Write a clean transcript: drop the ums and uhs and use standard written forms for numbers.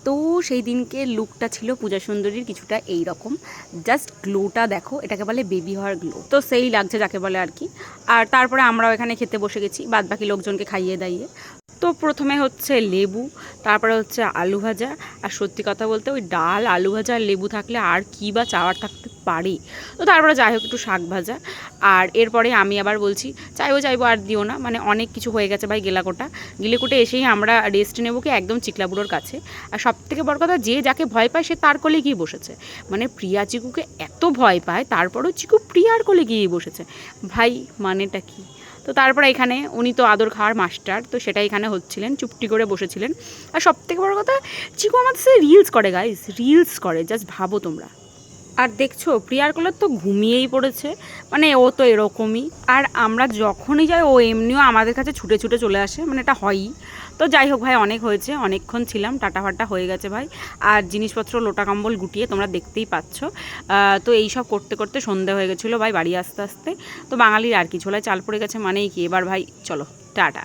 তো সেই দিনকে লুকটা ছিল পূজা সুন্দরীর কিছুটা এই রকম, জাস্ট গ্লোটা দেখো, এটাকে বলে বেবি হওয়ার গ্লো। তো সেই লাগছে যাকে বলে আর কি। আর তারপরে আমরাও এখানে খেতে বসে গেছি, বাদ বাকি লোকজনকে খাইয়ে দাইয়ে। তো প্রথমে হচ্ছে লেবু, তারপরে হচ্ছে আলু ভাজা। আর সত্যি কথা বলতে ওই ডাল, আলু ভাজা আর লেবু থাকলে আর কী বা চাওয়ার থাকতে পারে। তো তারপরে যাই হোক একটু শাক ভাজা। আর এরপরে আমি আবার বলছি চাইবো আর দিও না, মানে অনেক কিছু হয়ে গেছে ভাই। গিলেকুটে এসেই আমরা রেস্ট নেবো কি একদম চিকলাবুড়োর কাছে। আর সবথেকে বড় কথা, যে যাকে ভয় পায় সে তার কোলে গিয়ে বসেছে। মানে প্রিয়া চিকুকে এত ভয় পায়, তারপরেও চিকু প্রিয়ার কোলে গিয়ে বসেছে। ভাই মানেটা কি? তো তারপরে এখানে উনি তো আদর খাওয়ার মাস্টার, তো সেটা এখানে হচ্ছিলেন, চুপটি করে বসেছিলেন। আর সবথেকে বড় কথা, চিকু আমাদের সাথে রিলস করে গাইস, রিলস করে, জাস্ট ভাবো তোমরা। আর দেখছো প্রিয়ার কোলে তো ঘুমিয়েই পড়েছে, মানে ও তো এরকমই। আর আমরা যখনই যাই ও এমনিও আমাদের কাছে ছুটে ছুটে চলে আসে, মানে এটা হয়ই। তো যাই হোক ভাই, অনেক হয়েছে, অনেকক্ষণ ছিলাম, টাটা ফাটা হয়ে গেছে ভাই। আর জিনিসপত্র লোটা কম্বল গুটিয়ে তোমরা দেখতেই পাচ্ছ। তো এই সব করতে করতে সন্ধে হয়ে গেছিলো ভাই বাড়ি আসতে আসতে। তো বাঙালির আর কি, ছোলায় চাল পড়ে গেছে মানেই কি, এবার ভাই চলো টাটা।